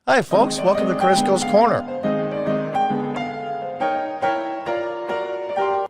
Hi, folks. Welcome to Crisco's Corner.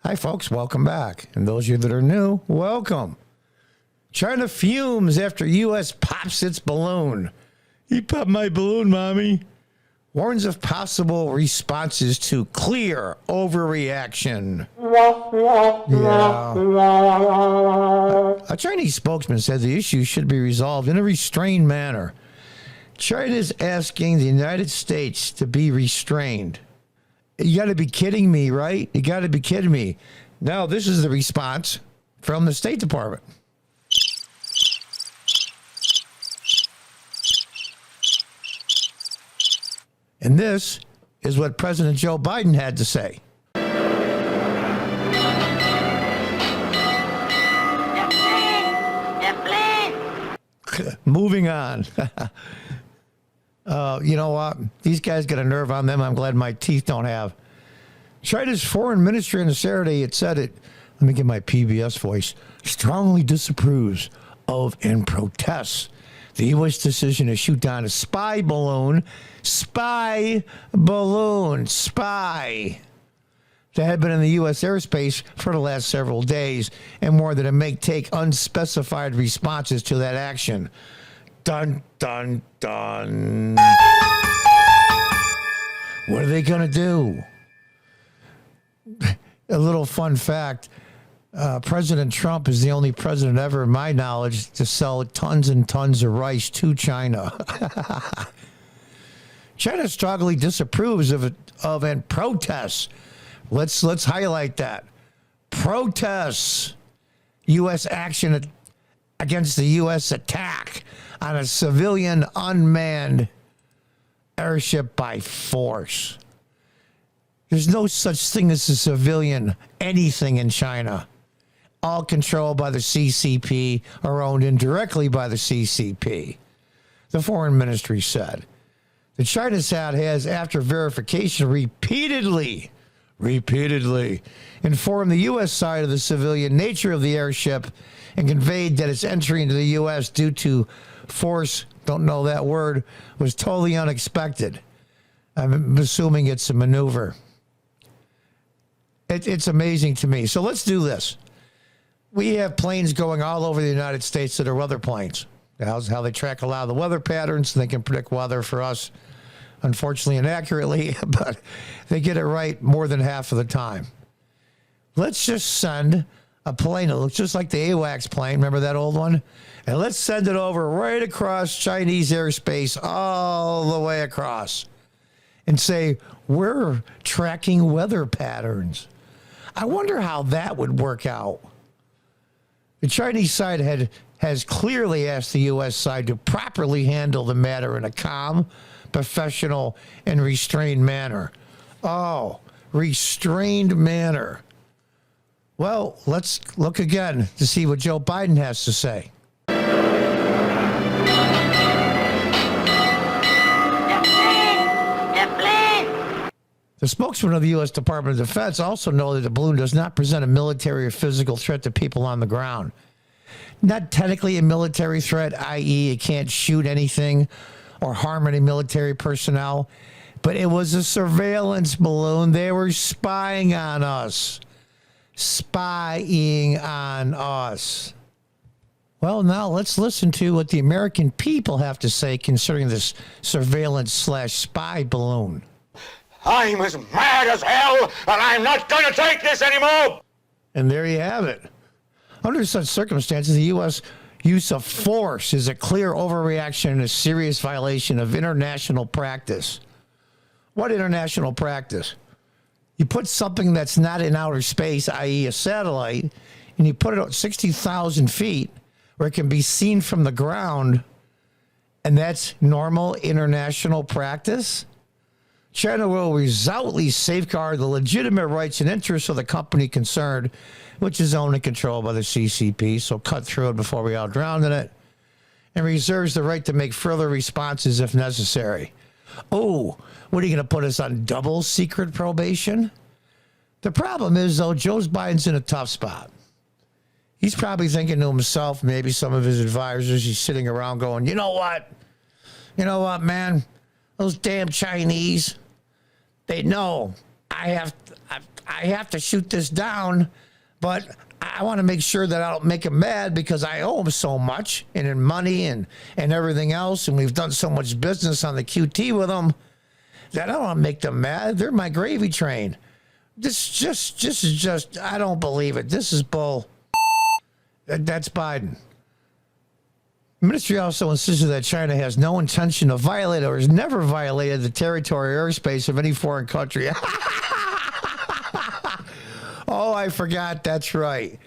Hi, folks. Welcome back. And those of you that are new, welcome. China fumes after U.S. pops its balloon. You popped my balloon, Mommy. Warns of possible responses to clear overreaction. Yeah. A Chinese spokesman said the issue should be resolved in a restrained manner. China is asking the United States to be restrained. You got to be kidding me, right? You got to be kidding me. Now, this is the response from the State Department. And this is what President Joe Biden had to say. Moving on. You know what? These guys got a nerve on them I'm glad my teeth don't have. China's foreign ministry on Saturday, it said it, let me get my PBS voice, strongly disapproves of and protests the U.S. decision to shoot down a spy balloon that had been in the U.S. airspace for the last several days, and more that it may take unspecified responses to that action. Dun, dun, dun. What are they going to do? A little fun fact. President Trump is the only president ever, in my knowledge, to sell tons and tons of rice to China. China strongly disapproves of and protests. Let's highlight that. Protests U.S. action against the U.S. attack on a civilian unmanned airship by force. There's no such thing as a civilian anything in China. All controlled by the CCP or owned indirectly by the CCP. The foreign ministry said. The China side has, after verification, repeatedly informed the U.S. side of the civilian nature of the airship and conveyed that its entry into the U.S. due to force, don't know that word, was totally unexpected. I'm assuming it's a maneuver. It's amazing to me. So let's do this. We have planes going all over the United States that are weather planes. That's how they track a lot of the weather patterns. They can predict weather for us, unfortunately, inaccurately, but they get it right more than half of the time. Let's just send a plane that looks just like the AWACS plane. Remember that old one? And let's send it over right across Chinese airspace, all the way across, and say, we're tracking weather patterns. I wonder how that would work out. The Chinese side has clearly asked the U.S. side to properly handle the matter in a calm, professional, and restrained manner. Oh, restrained manner. Well, let's look again to see what Joe Biden has to say. The spokesman of the U.S. Department of Defense also noted the balloon does not present a military or physical threat to people on the ground. Not technically a military threat, i.e. it can't shoot anything or harm any military personnel, but it was a surveillance balloon. They were spying on us. Spying on us. Well, now let's listen to what the American people have to say concerning this surveillance/spy balloon. I'm as mad as hell, and I'm not going to take this anymore! And there you have it. Under such circumstances, the U.S. use of force is a clear overreaction and a serious violation of international practice. What international practice? You put something that's not in outer space, i.e. a satellite, and you put it at 60,000 feet where it can be seen from the ground, and that's normal international practice? China will resolutely safeguard the legitimate rights and interests of the company concerned, which is owned and controlled by the CCP, so cut through it before we all drown in it, and reserves the right to make further responses if necessary. Oh, what are you going to put us on double secret probation? The problem is, though, Joe Biden's in a tough spot. He's probably thinking to himself, maybe some of his advisors, he's sitting around going, you know what, man? Those damn Chinese. They know I have to shoot this down, but I want to make sure that I don't make them mad because I owe them so much and in money and everything else. And we've done so much business on the QT with them that I don't want to make them mad. They're my gravy train. This is just, I don't believe it. This is bull. That's Biden. The ministry also insisted that China has no intention to violate or has never violated the territory or airspace of any foreign country. Oh, I forgot. That's right.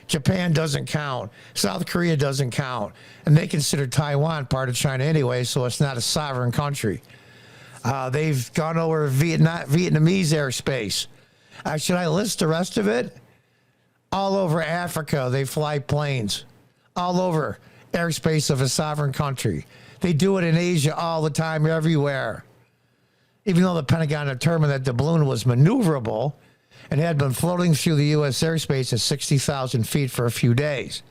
Japan doesn't count. South Korea doesn't count. And they consider Taiwan part of China anyway, so it's not a sovereign country. They've gone over Vietnamese airspace. Should I list the rest of it? All over Africa, they fly planes. All over airspace of a sovereign country. They do it in Asia all the time, everywhere. Even though the Pentagon determined that the balloon was maneuverable and had been floating through the U.S. airspace at 60,000 feet for a few days.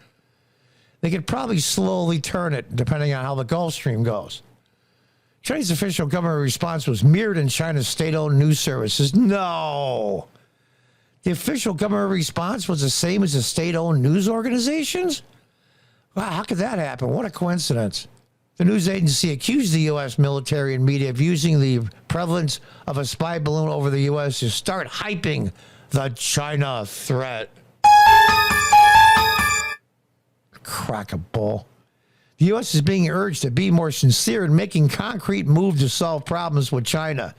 They could probably slowly turn it depending on how the Gulf Stream goes. Chinese official government response was mirrored in China's state-owned news services. No. The official government response was the same as the state-owned news organizations? Wow, how could that happen? What a coincidence. The news agency accused the U.S. military and media of using the prevalence of a spy balloon over the U.S. to start hyping the China threat. Crack a bull. The U.S. is being urged to be more sincere in making concrete moves to solve problems with China,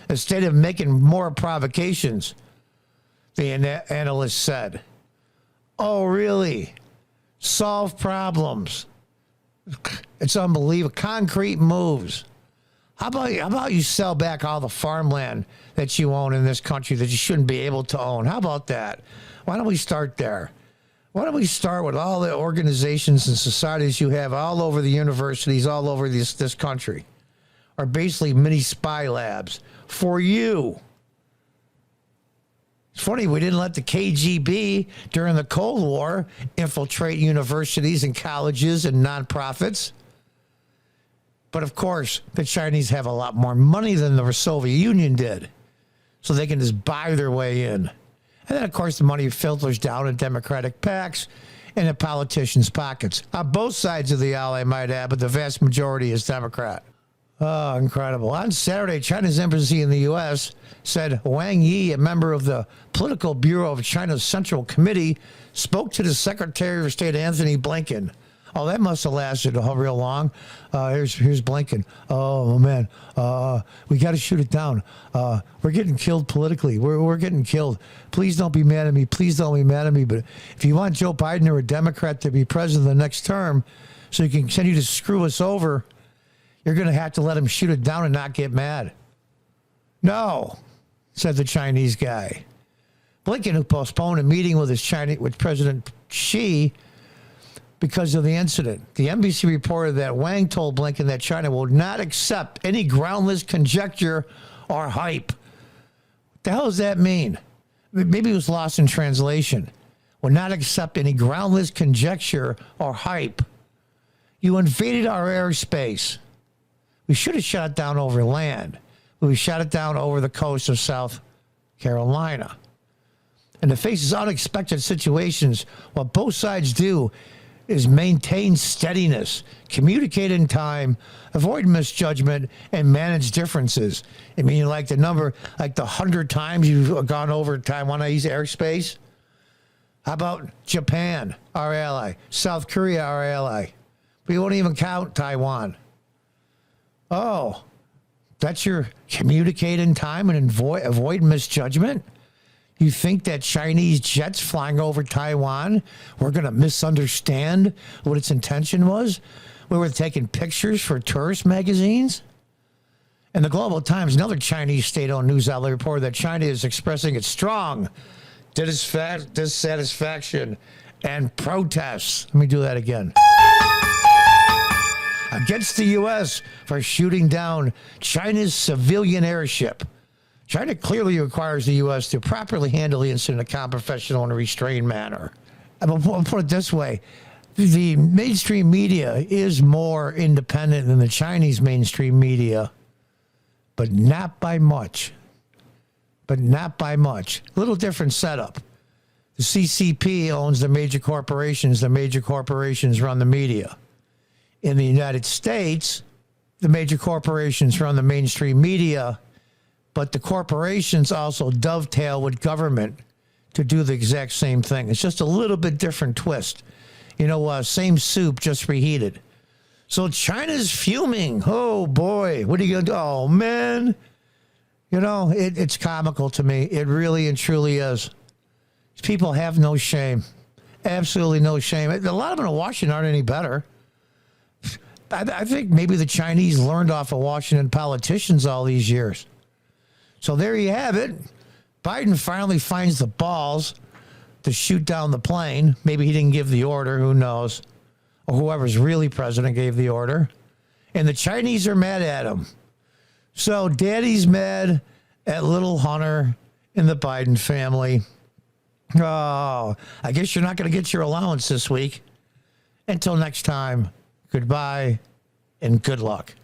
instead of making more provocations, the analyst said. Oh, really? Solve problems. It's unbelievable. Concrete moves. How about you sell back all the farmland that you own in this country that you shouldn't be able to own? How about that? Why don't we start there? Why don't we start with all the organizations and societies you have all over the universities, all over this country, are basically mini spy labs for you. It's funny, we didn't let the KGB during the Cold War infiltrate universities and colleges and nonprofits. But of course, the Chinese have a lot more money than the Soviet Union did. So they can just buy their way in. And then, of course, the money filters down in Democratic PACs and in politicians' pockets. On both sides of the aisle, I might add, but the vast majority is Democrat. Oh, incredible. On Saturday, China's embassy in the U.S. said Wang Yi, a member of the Political Bureau of China's Central Committee, spoke to the Secretary of State, Anthony Blinken. Oh, that must have lasted real long. Here's Blinken. Oh, man. We got to shoot it down. We're getting killed politically. We're getting killed. Please don't be mad at me. Please don't be mad at me. But if you want Joe Biden or a Democrat to be president the next term so you can continue to screw us over, you're going to have to let him shoot it down and not get mad. No, said the Chinese guy. Blinken, who postponed a meeting with President Xi because of the incident. The NBC reported that Wang told Blinken that China will not accept any groundless conjecture or hype. What the hell does that mean? Maybe it was lost in translation. Will not accept any groundless conjecture or hype. You invaded our airspace. We should have shot it down over land. We shot it down over the coast of South Carolina. In the face of unexpected situations, what both sides do is maintain steadiness, communicate in time, avoid misjudgment, and manage differences. I mean, like the 100 times you've gone over Taiwanese airspace. How about Japan, our ally? South Korea, our ally? We won't even count Taiwan. Oh, that's your communicate in time and avoid misjudgment? You think that Chinese jets flying over Taiwan were going to misunderstand what its intention was? We were taking pictures for tourist magazines? And the Global Times, another Chinese state-owned news outlet, reported that China is expressing its strong dissatisfaction and protests. Let me do that again. Against the U.S. for shooting down China's civilian airship. China clearly requires the U.S. to properly handle the incident in a calm, professional, and restrained manner. I'll put it this way. The mainstream media is more independent than the Chinese mainstream media. but not by much. But not by much. Little different setup. The CCP owns the major corporations. The major corporations run the media. In the United States, the major corporations run the mainstream media, but the corporations also dovetail with government to do the exact same thing. It's just a little bit different twist. Same soup, just reheated. So China's fuming. Oh, boy. What are you going to do? Oh, man. It's comical to me. It really and truly is. People have no shame. Absolutely no shame. A lot of them in Washington aren't any better. I think maybe the Chinese learned off of Washington politicians all these years. So there you have it. Biden finally finds the balls to shoot down the plane. Maybe he didn't give the order. Who knows? Or whoever's really president gave the order. And the Chinese are mad at him. So daddy's mad at little Hunter and the Biden family. Oh, I guess you're not going to get your allowance this week. Until next time, goodbye and good luck.